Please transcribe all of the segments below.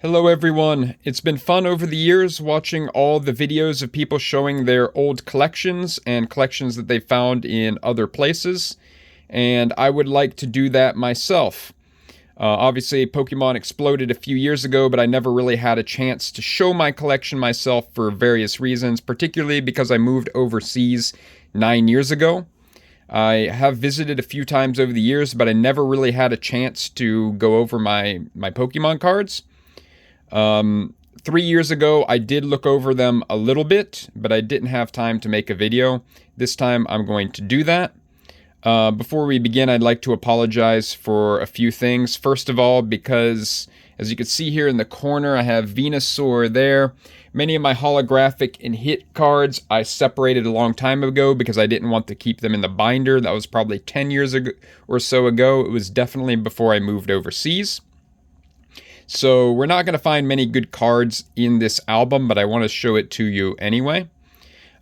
Hello everyone. It's been fun over the years watching all the videos of people showing their old collections and collections that they found in other places, and I would like to do that myself. Obviously, Pokemon exploded a few years ago, but I never really had a chance to show my collection myself for various reasons, particularly because I moved overseas 9 years ago. I have visited a few times over the years, but I never really had a chance to go over my Pokemon cards. 3 years ago, I did look over them a little bit, but I didn't have time to make a video. This time, I'm going to do that. Before we begin, I'd like to apologize for a few things. First of all, because, as you can see here in the corner, I have Venusaur there. Many of my holographic and hit cards I separated a long time ago because I didn't want to keep them in the binder. That was probably 10 years ago or so ago. It was definitely before I moved overseas. So we're not going to find many good cards in this album, but I want to show it to you anyway.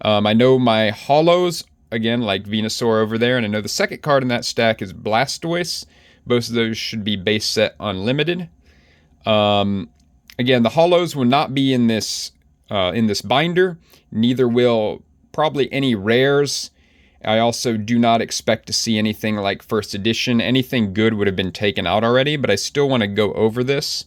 I know my holos, again, like Venusaur over there, and I know the second card in that stack is Blastoise. Both of those should be base set unlimited. Again, the holos will not be in this binder. Neither will probably any rares. I also do not expect to see anything like first edition. Anything good would have been taken out already, but I still want to go over this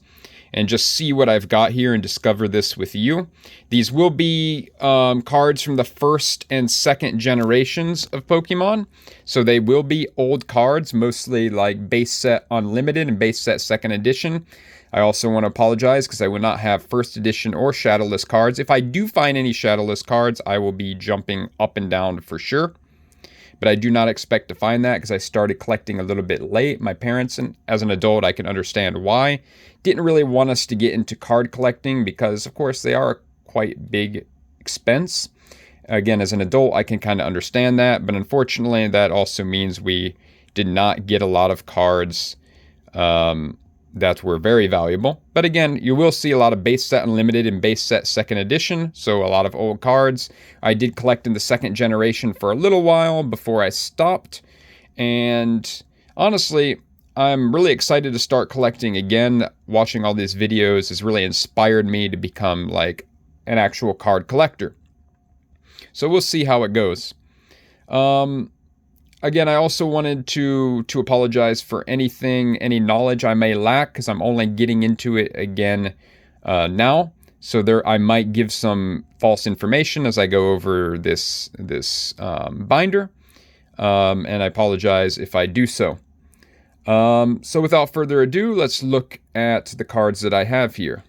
and just see what I've got here and discover this with you. These will be cards from the first and second generations of Pokemon. So they will be old cards, mostly like base set unlimited and base set second edition. I also want to apologize because I will not have first edition or Shadowless cards. If I do find any Shadowless cards, I will be jumping up and down for sure. But I do not expect to find that because I started collecting a little bit late. My parents, and as an adult, I can understand why, didn't really want us to get into card collecting because, of course, they are a quite big expense. Again, as an adult, I can kind of understand that, but unfortunately, that also means we did not get a lot of cards that were very valuable. But again, you will see a lot of base set unlimited and base set second edition, so a lot of old cards. I did collect in the second generation for a little while before I stopped, and honestly, I'm really excited to start collecting again. Watching all these videos has really inspired me to become like an actual card collector. So we'll see how it goes. Again, I also wanted to apologize for any knowledge I may lack, because I'm only getting into it again now. So I might give some false information as I go over this binder, and I apologize if I do so. So without further ado, let's look at the cards that I have here.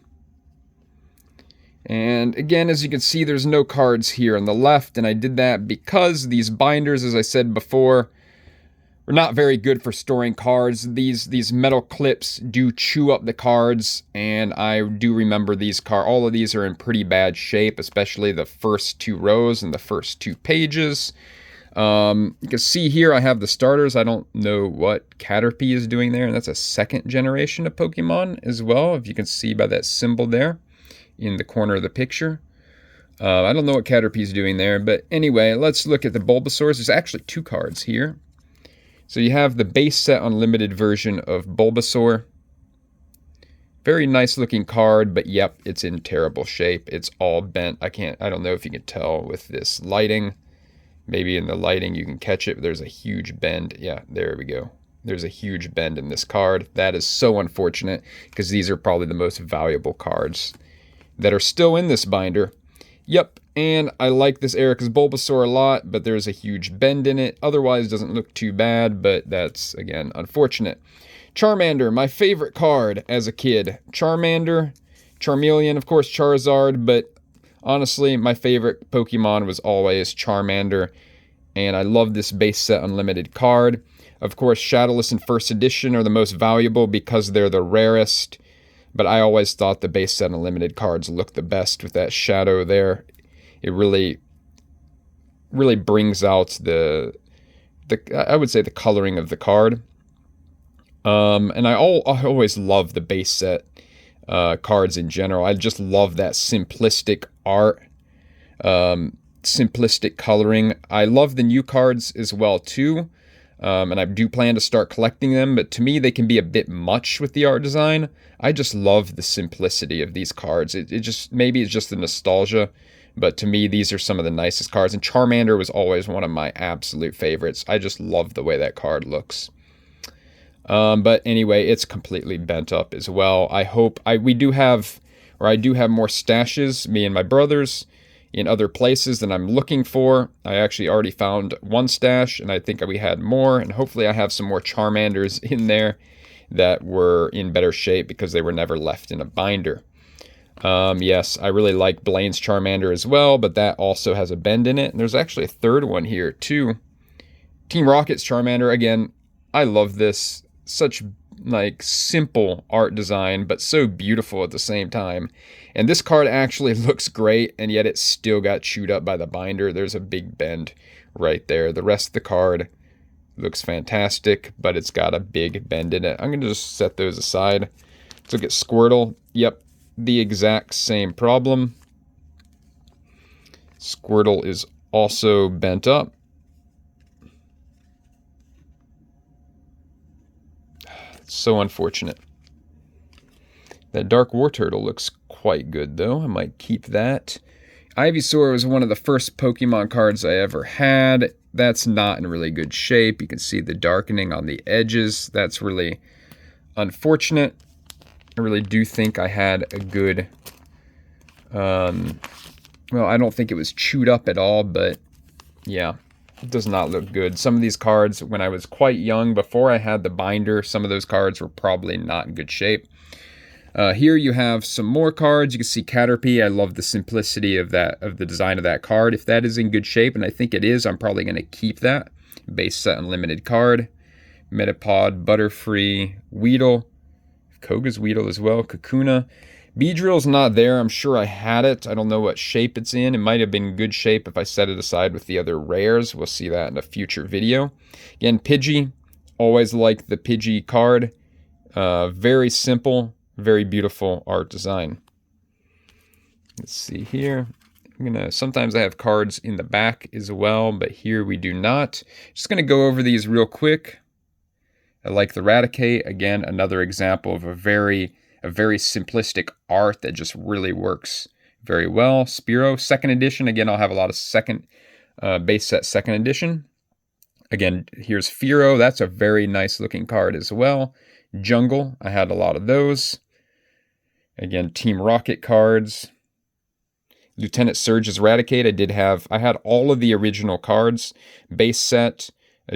And again, as you can see, there's no cards here on the left, and I did that because these binders, as I said before, are not very good for storing cards. These metal clips do chew up the cards, and I do remember all of these are in pretty bad shape, especially the first two rows and the first two pages. You can see here I have the starters. I don't know what Caterpie is doing there, and that's a second generation of Pokemon as well, if you can see by that symbol there in the corner of the picture. I don't know what Caterpie is doing there, but anyway, let's look at the Bulbasaurs. There's actually two cards here. So you have the base set unlimited version of Bulbasaur. Very nice looking card, but yep, it's in terrible shape. It's all bent. I don't know if you can tell with this lighting. Maybe in the lighting you can catch it, but there's a huge bend. Yeah, there we go. There's a huge bend in this card. That is so unfortunate, because these are probably the most valuable cards that are still in this binder. Yep, and I like this Erika's Bulbasaur a lot, but there's a huge bend in it. Otherwise, it doesn't look too bad, but that's, again, unfortunate. Charmander, my favorite card as a kid. Charmander, Charmeleon, of course, Charizard, but honestly, my favorite Pokemon was always Charmander, and I love this base set unlimited card. Of course, Shadowless and First Edition are the most valuable because they're the rarest, but I always thought the base set unlimited cards looked the best with that shadow there. It really brings out I would say the coloring of the card. And I always love the base set cards in general. I just love that simplistic art, simplistic coloring. I love the new cards as well too. And I do plan to start collecting them, but to me, they can be a bit much with the art design. I just love the simplicity of these cards. It just, maybe it's just the nostalgia, but to me, these are some of the nicest cards. And Charmander was always one of my absolute favorites. I just love the way that card looks. But anyway, it's completely bent up as well. I do have more stashes, me and my brothers, in other places than I'm looking for. I actually already found one stash, and I think we had more, and hopefully I have some more Charmanders in there that were in better shape because they were never left in a binder. Yes, I really like Blaine's Charmander as well, but that also has a bend in it. And there's actually a third one here too. Team Rocket's Charmander, again, I love this. Such like simple art design, but so beautiful at the same time. And this card actually looks great, and yet it still got chewed up by the binder. There's a big bend right there. The rest of the card looks fantastic, but it's got a big bend in it. I'm going to just set those aside. Let's look at Squirtle. Yep, the exact same problem. Squirtle is also bent up. So unfortunate. That Dark War Turtle looks quite good, though. I might keep that. Ivysaur was one of the first Pokemon cards I ever had. That's not in really good shape. You can see the darkening on the edges. That's really unfortunate. I really do think I had a good... well, I don't think it was chewed up at all, but yeah. It does not look good. Some of these cards, when I was quite young, before I had the binder, some of those cards were probably not in good shape. Here you have some more cards. You can see Caterpie. I love the simplicity of the design of that card. If that is in good shape, and I think it is, I'm probably going to keep that. Base set unlimited card. Metapod, Butterfree, Weedle. Koga's Weedle as well. Kakuna. Beedrill's not there. I'm sure I had it. I don't know what shape it's in. It might have been good shape if I set it aside with the other rares. We'll see that in a future video. Again, Pidgey. Always like the Pidgey card. Very simple, very beautiful art design. Let's see here. Sometimes I have cards in the back as well, but here we do not. Just going to go over these real quick. I like the Raticate. Again, another example of a very simplistic art that just really works very well. Spearow, second edition. Again, I'll have a lot of base set second edition. Again, here's Fearow. That's a very nice looking card as well. Jungle, I had a lot of those. Again, Team Rocket cards. Lieutenant Surge's Raticate, I had all of the original cards. Base set,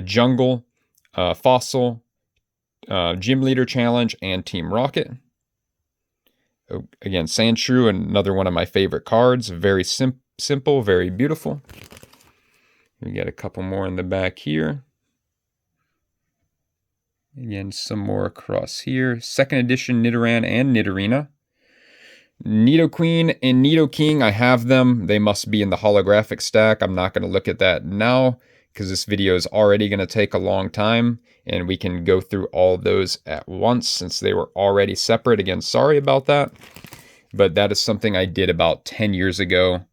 Jungle, Fossil, Gym Leader Challenge, and Team Rocket. Again, Sandshrew, another one of my favorite cards. Very simple, very beautiful. We got a couple more in the back here. Again, some more across here. Second edition Nidoran and Nidorina. Nidoqueen and Nidoking, I have them. They must be in the holographic stack. I'm not going to look at that now because this video is already going to take a long time, and we can go through all those at once since they were already separate. Again, sorry about that, but that is something I did about 10 years ago.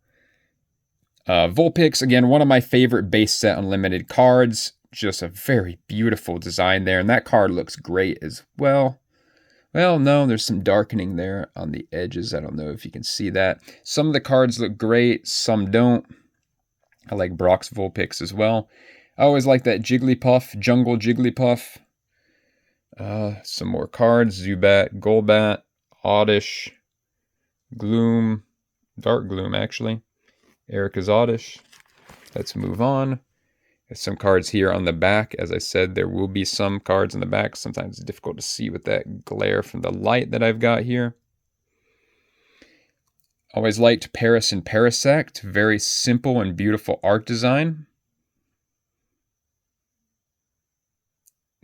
Vulpix, again, one of my favorite base set unlimited cards. Just a very beautiful design there, and that card looks great as well. Well, no, there's some darkening there on the edges. I don't know if you can see that. Some of the cards look great, some don't. I like Brock's Vulpix as well. I always like that Jigglypuff, Jungle Jigglypuff. Some more cards. Zubat, Golbat, Oddish, Gloom, Dark Gloom actually. Erica's Oddish. Let's move on. There's some cards here on the back. As I said, there will be some cards in the back. Sometimes it's difficult to see with that glare from the light that I've got here. Always liked Paris and Parasect. Very simple and beautiful art design.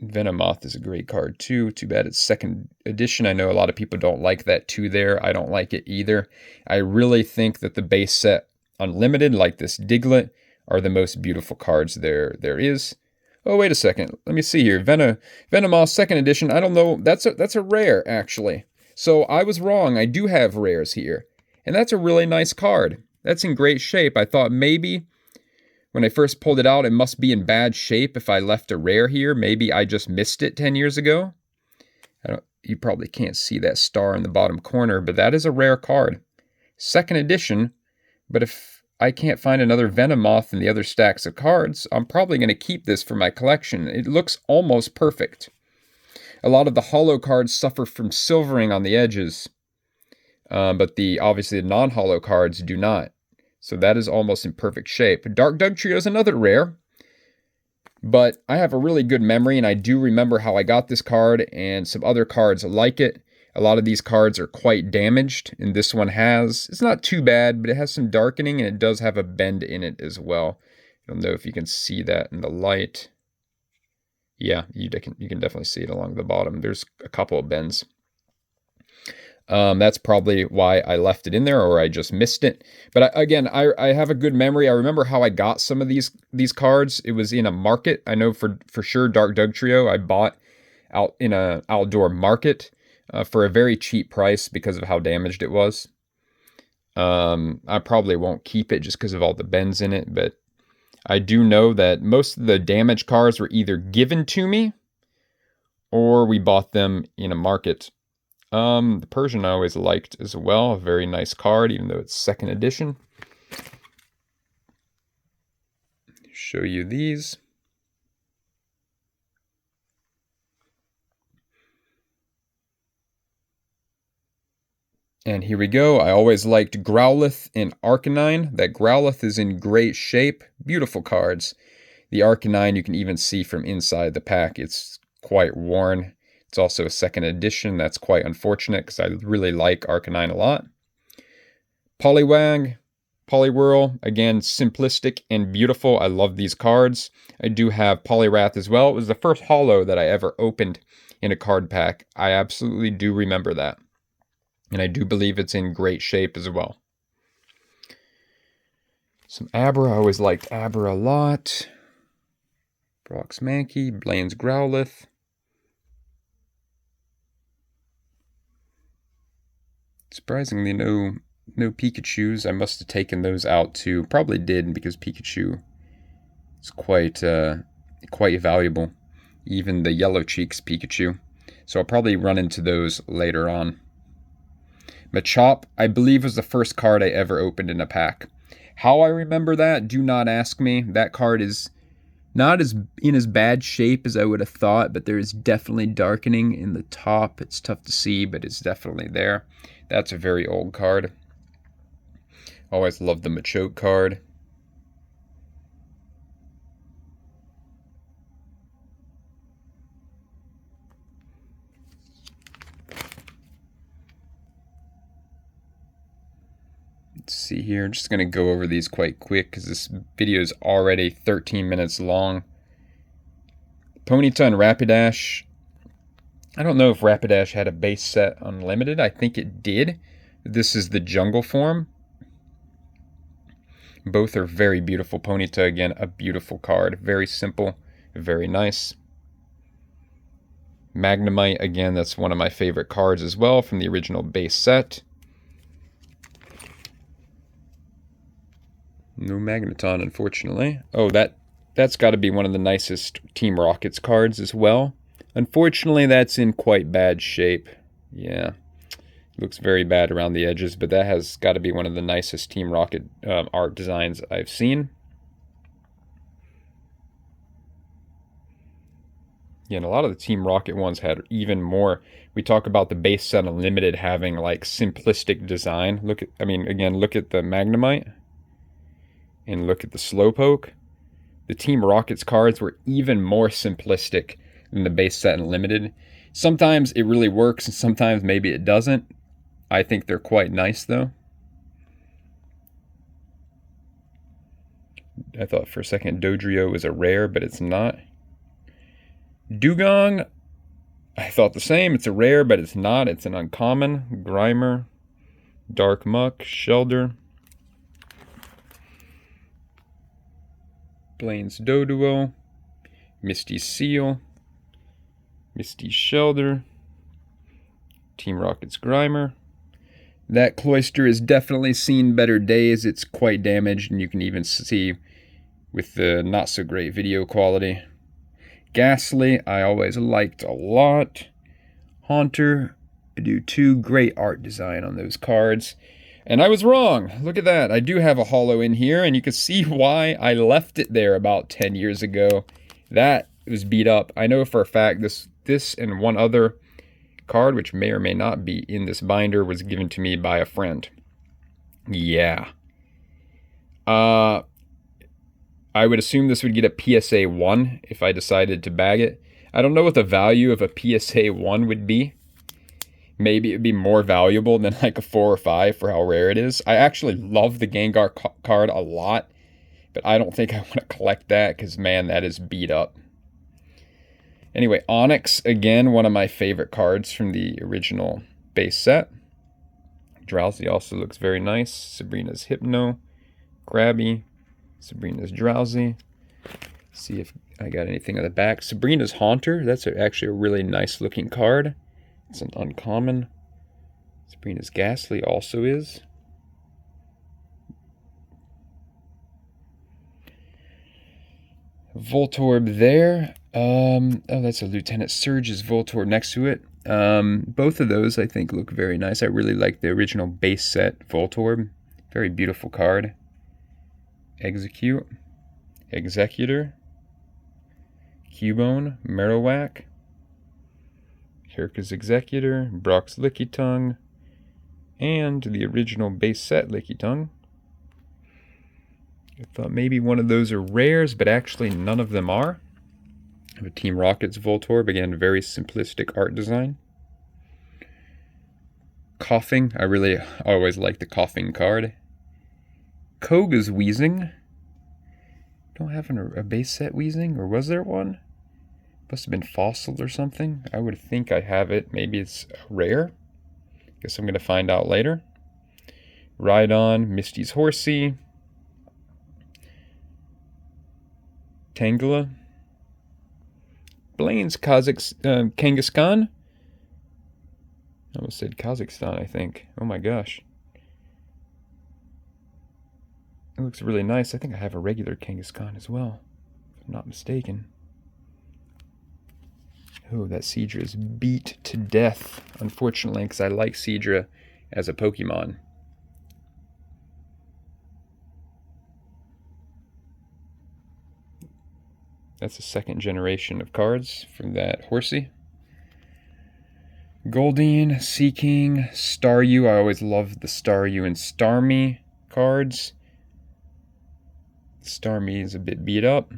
Venomoth is a great card too. Too bad it's second edition. I know a lot of people don't like that too there. I don't like it either. I really think that the base set unlimited, like this Diglett, are the most beautiful cards there is. Oh, wait a second. Let me see here. Venomoth second edition. I don't know. That's a rare, actually. So I was wrong. I do have rares here. And that's a really nice card. That's in great shape. I thought maybe When I first pulled it out, it must be in bad shape if I left a rare here. Maybe I just missed it 10 years ago. You probably can't see that star in the bottom corner, but that is a rare card. Second edition, but if I can't find another Venomoth in the other stacks of cards, I'm probably going to keep this for my collection. It looks almost perfect. A lot of the holo cards suffer from silvering on the edges, but obviously the non-holo cards do not. So that is almost in perfect shape. Dark Dugtrio is another rare, but I have a really good memory, and I do remember how I got this card and some other cards like it. A lot of these cards are quite damaged, and this one it's not too bad, but it has some darkening, and it does have a bend in it as well. I don't know if you can see that in the light. Yeah, you can definitely see it along the bottom. There's a couple of bends. That's probably why I left it in there, or I just missed it. But I have a good memory. I remember how I got some of these cards. It was in a market. I know for sure Dark Dugtrio I bought out in an outdoor market for a very cheap price because of how damaged it was. I probably won't keep it just because of all the bends in it, but I do know that most of the damaged cards were either given to me or we bought them in a market. The Persian I always liked as well. A very nice card, even though it's second edition. Show you these. And here we go. I always liked Growlithe and Arcanine. That Growlithe is in great shape. Beautiful cards. The Arcanine you can even see from inside the pack. It's quite worn. It's also a second edition. That's quite unfortunate because I really like Arcanine a lot. Poliwag, Poliwhirl, again, simplistic and beautiful. I love these cards. I do have Poliwrath as well. It was the first holo that I ever opened in a card pack. I absolutely do remember that. And I do believe it's in great shape as well. Some Abra. I always liked Abra a lot. Brock's Mankey, Blaine's Growlithe. Surprisingly, no Pikachus. I must have taken those out too. Probably did, because Pikachu is quite valuable. Even the Yellow Cheeks Pikachu. So I'll probably run into those later on. Machop, I believe, was the first card I ever opened in a pack. How I remember that, do not ask me. That card is not in as bad shape as I would have thought, but there is definitely darkening in the top. It's tough to see, but it's definitely there. That's a very old card. Always loved the Machoke card. Let's see here. I'm just going to go over these quite quick because this video is already 13 minutes long. Ponyta and Rapidash. I don't know if Rapidash had a base set unlimited. I think it did. This is the jungle form. Both are very beautiful. Ponyta, again, a beautiful card. Very simple, very nice. Magnemite, again, that's one of my favorite cards as well from the original base set. No Magneton, unfortunately. Oh, that's got to be one of the nicest Team Rocket's cards as well. Unfortunately, that's in quite bad shape. Yeah, looks very bad around the edges, but that has got to be one of the nicest Team Rocket art designs I've seen. Yeah, and a lot of the Team Rocket ones had even more. We talk about the base set unlimited having like simplistic design. Look at the Magnemite. And look at the Slowpoke. The Team Rocket's cards were even more simplistic than the base set unlimited. Sometimes it really works, and sometimes maybe it doesn't. I think they're quite nice, though. I thought for a second Dodrio was a rare, but it's not. Dugong, I thought the same. It's a rare, but it's not. It's an uncommon. Grimer, Dark Muck, Shelder. Blaine's Doduo, Misty Seal, Misty Shelder, Team Rocket's Grimer. That Cloyster has definitely seen better days. It's quite damaged, and you can even see with the not so great video quality. Ghastly, I always liked a lot. Haunter, I do 2 great art design on those cards. And I was wrong. Look at that. I do have a holo in here, and you can see why I left it there about 10 years ago. That was beat up. I know for a fact this and one other card, which may or may not be in this binder, was given to me by a friend. Yeah. I would assume this would get a PSA 1 if I decided to bag it. I don't know what the value of a PSA 1 would be. Maybe it would be more valuable than like a 4 or 5 for how rare it is. I actually love the Gengar card a lot, but I don't think I want to collect that because, man, that is beat up. Anyway, Onyx, again, one of my favorite cards from the original base set. Drowsy also looks very nice. Sabrina's Hypno, Grabby, Sabrina's Drowsy. See if I got anything on the back. Sabrina's Haunter, that's actually a really nice looking card. It's an uncommon. Sabrina's Ghastly also is. Voltorb there. Oh, that's a Lieutenant Surge's Voltorb next to it. Both of those I think look very nice. I really like the original base set Voltorb. Very beautiful card. Execute. Executor. Cubone. Marowak. Kirka's Executor, Brock's Lickitung, and the original base set Lickitung. I thought maybe one of those are rares, but actually none of them are. I have a Team Rocket's Voltorb, again, very simplistic art design. Coughing, I really always like the Coughing card. Koga's Wheezing. Don't have a base set Wheezing, or was there one? Must have been fossil or something. I would think I have it. Maybe it's rare. Guess I'm going to find out later. Rhydon, Misty's Horsey. Tangela. Blaine's Kangaskhan. I almost said Kazakhstan, I think. Oh my gosh. It looks really nice. I think I have a regular Kangaskhan as well, if I'm not mistaken. Oh, that Seadra is beat to death, unfortunately, because I like Seadra as a Pokemon. That's a 2nd generation of cards from that Horsey. Goldeen, Seeking, Staryu. I always loved the Staryu and Starmie cards. Starmie is a bit beat up.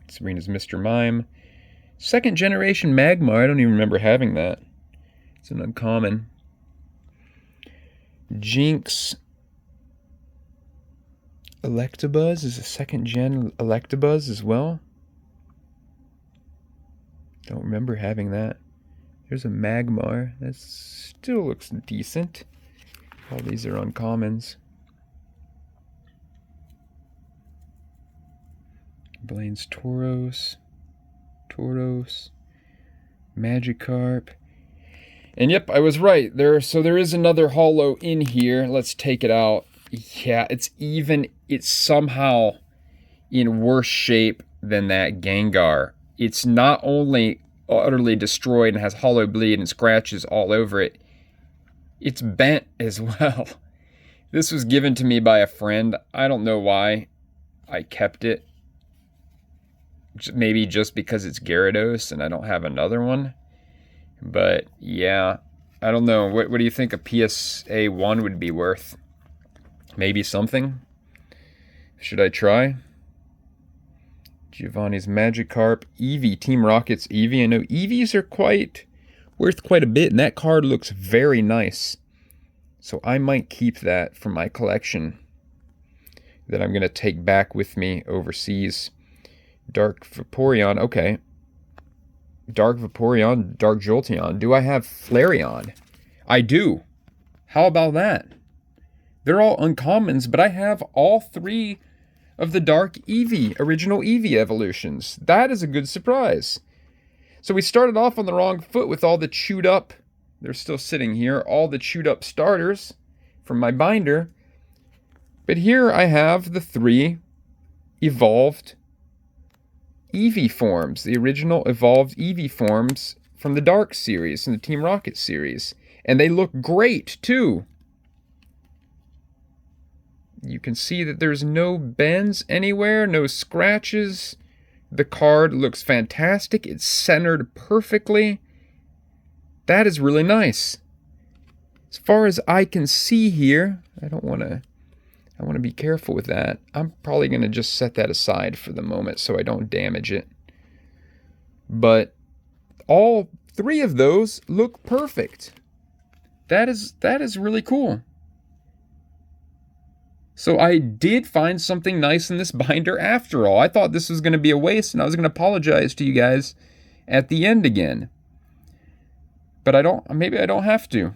Sabrina's Mr. Mime. 2nd generation Magmar, I don't even remember having that. It's an uncommon. Jinx. Electabuzz is a 2nd gen Electabuzz as well. Don't remember having that. There's a Magmar. That still looks decent. All these are uncommons. Blaine's Tauros. Magikarp. And yep, I was right. So there is another holo in here. Let's take it out. Yeah, it's somehow in worse shape than that Gengar. It's not only utterly destroyed and has holo bleed and scratches all over it, it's bent as well. This was given to me by a friend. I don't know why I kept it. Maybe just because it's Gyarados and I don't have another one. But yeah, I don't know. What do you think a PSA 1 would be worth? Maybe something? Should I try? Giovanni's Magikarp. Eevee, Team Rocket's Eevee. I know Eevees are worth quite a bit, and that card looks very nice. So I might keep that for my collection that I'm going to take back with me overseas. Dark Vaporeon, okay. Dark Vaporeon, Dark Jolteon. Do I have Flareon? I do. How about that? They're all uncommons, but I have all 3 of the Dark Eevee, original Eevee evolutions. That is a good surprise. So we started off on the wrong foot with all the chewed up, they're still sitting here, all the chewed up starters from my binder. But here I have the 3 evolved Eevee forms, the original evolved Eevee forms from the Dark series, from the Team Rocket series. And they look great, too. You can see that there's no bends anywhere, no scratches. The card looks fantastic. It's centered perfectly. That is really nice. As far as I can see here, I want to be careful with that. I'm probably going to just set that aside for the moment so I don't damage it. But all three of those look perfect. That is really cool. So I did find something nice in this binder after all. I thought this was going to be a waste, and I was going to apologize to you guys at the end again. But maybe I don't have to.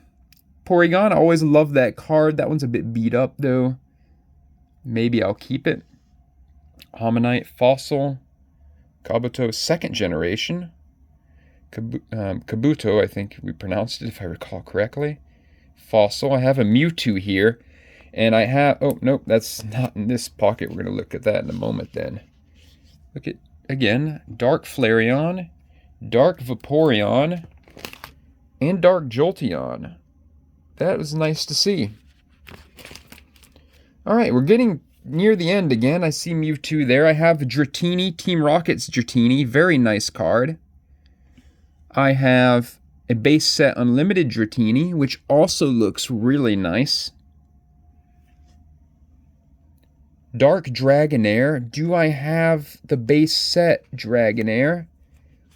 Porygon, I always loved that card. That one's a bit beat up, though. Maybe I'll keep it. Homonite, Fossil, Kabuto, second generation. Kabuto, I think we pronounced it, if I recall correctly. Fossil, I have a Mewtwo here. And I have, oh, nope, that's not in this pocket. We're going to look at that in a moment then. Look at, again, Dark Flareon, Dark Vaporeon, and Dark Jolteon. That was nice to see. All right, we're getting near the end again. I see Mewtwo there. I have Dratini, Team Rocket's Dratini. Very nice card. I have a base set Unlimited Dratini, which also looks really nice. Dark Dragonair. Do I have the base set Dragonair?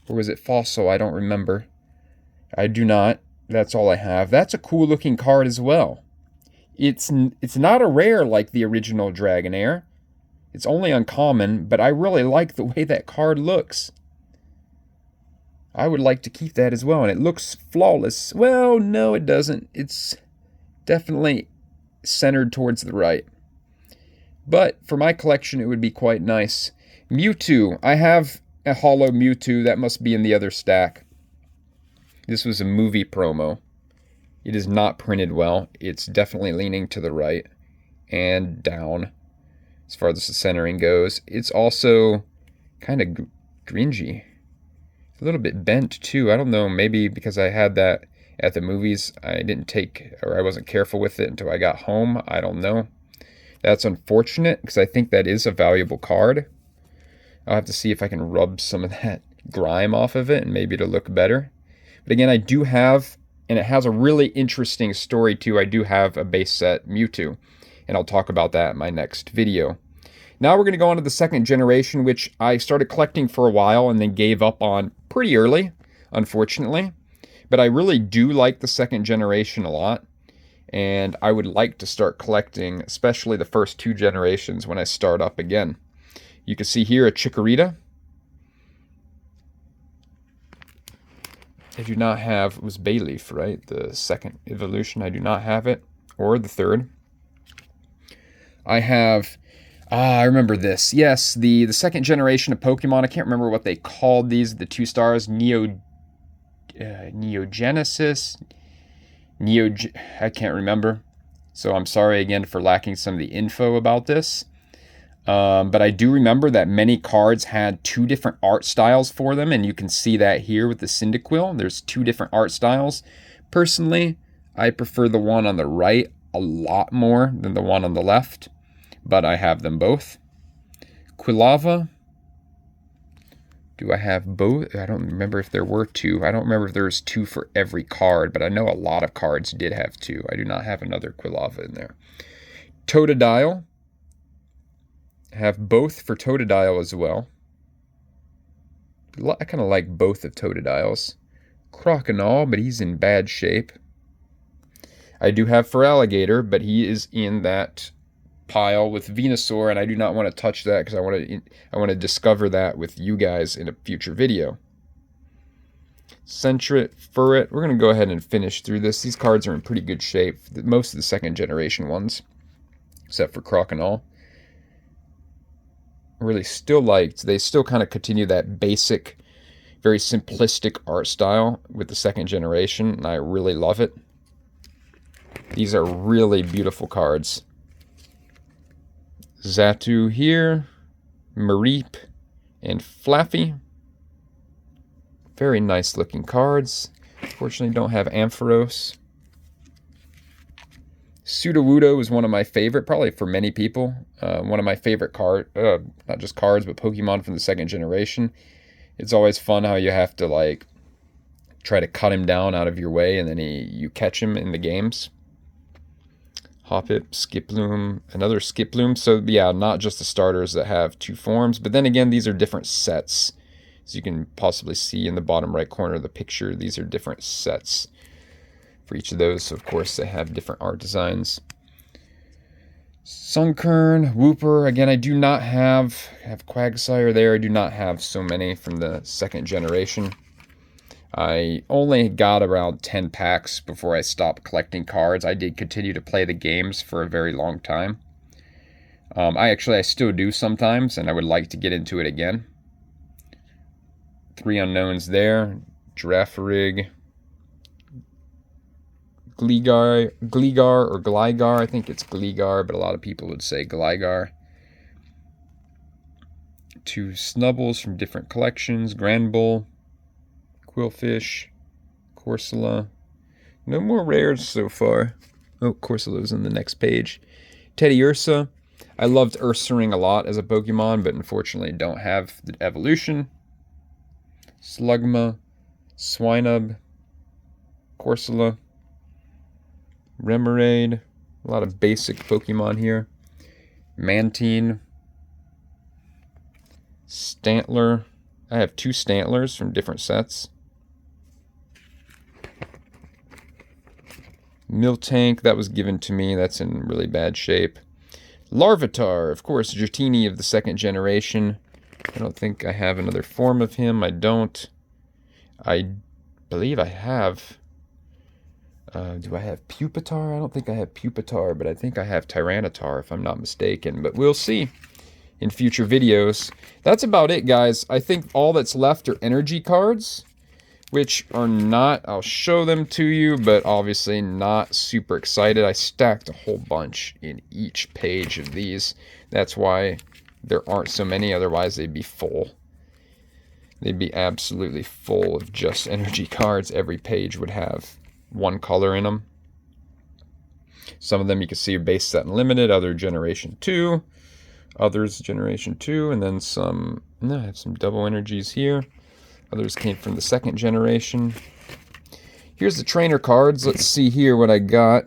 Or was it Fossil? I don't remember. I do not. That's all I have. That's a cool looking card as well. It's not a rare like the original Dragonair. It's only uncommon, but I really like the way that card looks. I would like to keep that as well, and it looks flawless. Well, no, it doesn't. It's definitely centered towards the right. But for my collection, it would be quite nice. Mewtwo. I have a holo Mewtwo. That must be in the other stack. This was a movie promo. It is not printed well. It's definitely leaning to the right and down as far as the centering goes. It's also kind of gringy. A little bit bent too. I don't know, maybe because I had that at the movies. I wasn't careful with it until I got home. I don't know. That's unfortunate because I think that is a valuable card. I'll have to see if I can rub some of that grime off of it and maybe it'll look better. But again, I do have, and it has a really interesting story too, I do have a base set Mewtwo. And I'll talk about that in my next video. Now we're going to go on to the second generation, which I started collecting for a while and then gave up on pretty early, unfortunately. But I really do like the second generation a lot. And I would like to start collecting, especially the first two generations when I start up again. You can see here a Chikorita. I do not have, it was Bayleaf, right? The second evolution, I do not have it. Or the third. I have, I remember this. Yes, the second generation of Pokemon. I can't remember what they called these, the 2 stars. Neogenesis. I can't remember. So I'm sorry again for lacking some of the info about this. But I do remember that many cards had 2 different art styles for them. And you can see that here with the Cyndaquil. There's 2 different art styles. Personally, I prefer the one on the right a lot more than the one on the left. But I have them both. Quilava. Do I have both? I don't remember if there were 2. I don't remember if there was 2 for every card, but I know a lot of cards did have 2. I do not have another Quilava in there. Totodile. I have both for Totodile as well. I kind of like both of Totodiles. Croconaw, but he's in bad shape. I do have Feraligatr, but he is in that pile with Venusaur, and I do not want to touch that because I want to discover that with you guys in a future video. Sentret, Furret. We're going to go ahead and finish through this. These cards are in pretty good shape. Most of the second generation ones, except for Croconaw. Really still liked. They still kind of continue that basic, very simplistic art style with the second generation, and I really love it. These are really beautiful cards. Xatu here. Mareep, and Flaffy. Very nice looking cards. Fortunately, don't have Ampharos. Sudowoodo is one of my favorite, probably for many people, one of my favorite not just cards, but Pokemon from the second generation. It's always fun how you have to like try to cut him down out of your way, and then you catch him in the games. Hoppip, Skiploom, another Skiploom. So yeah, not just the starters that have 2 forms, but then again, these are different sets. As you can possibly see in the bottom right corner of the picture, these are different sets for each of those. So of course they have different art designs. Sunkern, Wooper. Again, I do not have Quagsire there. I do not have so many from the second generation. I only got around 10 packs before I stopped collecting cards. I did continue to play the games for a very long time. I still do sometimes, and I would like to get into it again. 3 unknowns there. Girafarig, Gligar or Gligar. I think it's Gligar, but a lot of people would say Gligar. 2 Snubbles from different collections. Granbull, Quillfish, Corsola. No more rares so far. Oh, Corsola's on the next page. Teddiursa. I loved Ursaring a lot as a Pokemon, but unfortunately don't have the evolution. Slugma, Swinub, Corsola, Remoraid. A lot of basic Pokemon here. Mantine, Stantler. I have 2 Stantlers from different sets. Miltank, that was given to me. That's in really bad shape. Larvitar, of course, Dratini of the second generation. I don't think I have another form of him. I don't. I believe I have. Do I have Pupitar? I don't think I have Pupitar, but I think I have Tyranitar if I'm not mistaken. But we'll see in future videos. That's about it, guys. I think all that's left are energy cards, which are not, I'll show them to you, but obviously not super excited. I stacked a whole bunch in each page of these. That's why there aren't so many, otherwise they'd be full. They'd be absolutely full of just energy cards. Every page would have 1 color in them. Some of them you can see are base set and limited, other generation 2, others generation 2, and then some, no, I have some double energies here. Others came from the second generation. Here's the trainer cards. Let's see here what I got.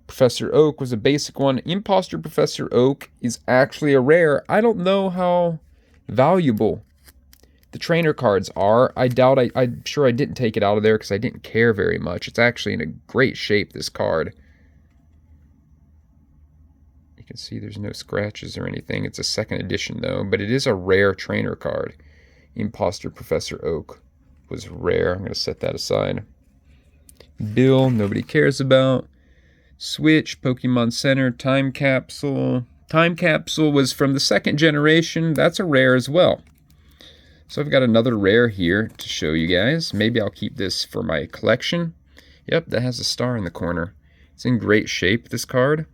Professor Oak was a basic one. Imposter Professor Oak is actually a rare. I don't know how valuable the trainer cards are. I doubt, I'm sure I didn't take it out of there because I didn't care very much. It's actually in a great shape, this card. You can see there's no scratches or anything. It's a second edition though, but it is a rare trainer card. Imposter Professor Oak was rare. I'm going to set that aside. Bill, nobody cares about. Switch, Pokemon Center, Time Capsule. Time Capsule was from the second generation. That's a rare as well. So I've got another rare here to show you guys. Maybe I'll keep this for my collection. Yep, that has a star in the corner. It's in great shape, this card.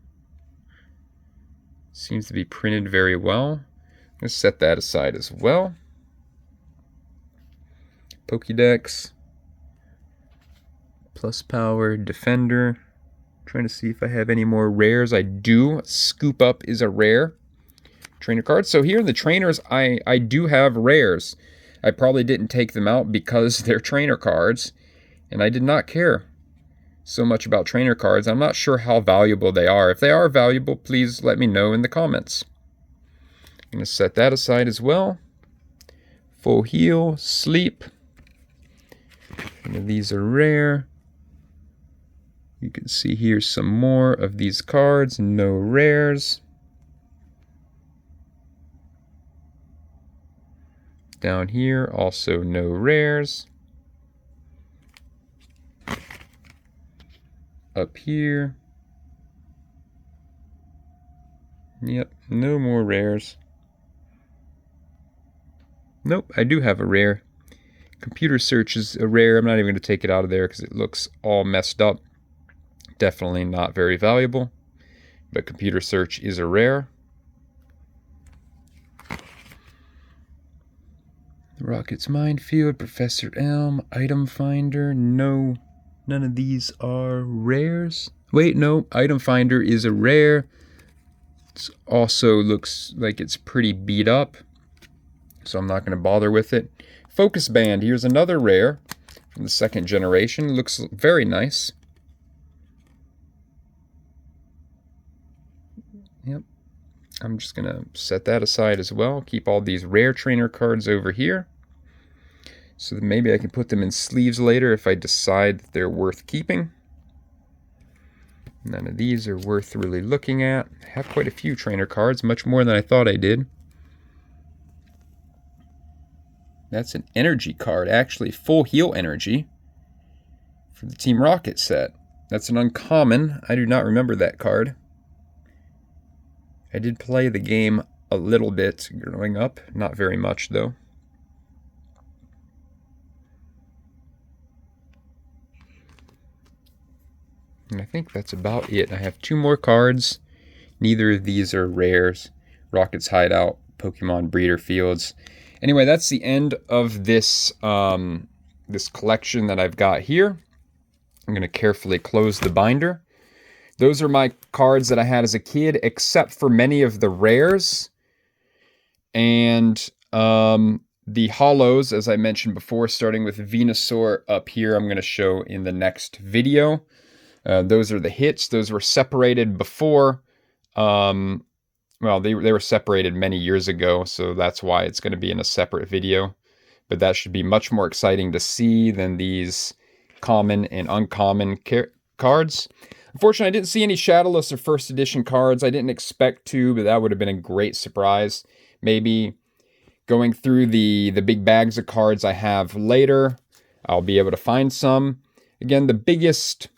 Seems to be printed very well. I'm going to set that aside as well. Pokédex. Plus Power, Defender. Trying to see if I have any more rares. I do. Scoop Up is a rare trainer card. So here in the trainers, I do have rares. I probably didn't take them out because they're trainer cards, and I did not care so much about trainer cards. I'm not sure how valuable they are. If they are valuable, please let me know in the comments. I'm going to set that aside as well. Full Heal, Sleep. And these are rare. You can see here some more of these cards, no rares. Down here, also no rares. Up here. Yep, no more rares. Nope, I do have a rare. Computer Search is a rare. I'm not even going to take it out of there because it looks all messed up. Definitely not very valuable, but Computer Search is a rare. The Rocket's Minefield, Professor Elm, Item Finder. No, none of these are rares. Wait, no, Item Finder is a rare. It also looks like it's pretty beat up, so I'm not going to bother with it. Focus Band, here's another rare from the second generation. Looks very nice. Yep. I'm just going to set that aside as well. Keep all these rare trainer cards over here, so that maybe I can put them in sleeves later if I decide that they're worth keeping. None of these are worth really looking at. I have quite a few trainer cards, much more than I thought I did. That's an energy card, actually full heal energy for the Team Rocket set. That's an uncommon. I do not remember that card. I did play the game a little bit growing up, not very much though. And I think that's about it. I have two more cards. Neither of these are rares. Rocket's Hideout, Pokemon Breeder Fields. Anyway, that's the end of this this collection that I've got here. I'm going to carefully close the binder. Those are my cards that I had as a kid, except for many of the rares. And the holos, as I mentioned before, starting with Venusaur up here, I'm going to show in the next video. Those are the hits. Those were separated before. Well, they were separated many years ago, so that's why it's going to be in a separate video. But that should be much more exciting to see than these common and uncommon cards. Unfortunately, I didn't see any Shadowless or first edition cards. I didn't expect to, but that would have been a great surprise. Maybe going through the big bags of cards I have later, I'll be able to find some. Again, the biggest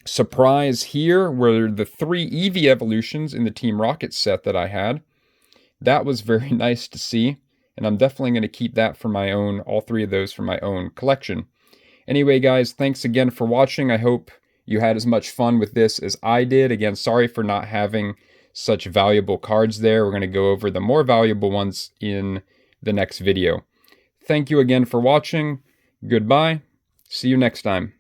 surprise here were the 3 Eevee evolutions in the Team Rocket set that I had. That was very nice to see, and I'm definitely going to keep that for my own, all 3 of those for my own collection. Anyway, guys, thanks again for watching. I hope you had as much fun with this as I did. Again, sorry for not having such valuable cards there. We're going to go over the more valuable ones in the next video. Thank you again for watching. Goodbye. See you next time.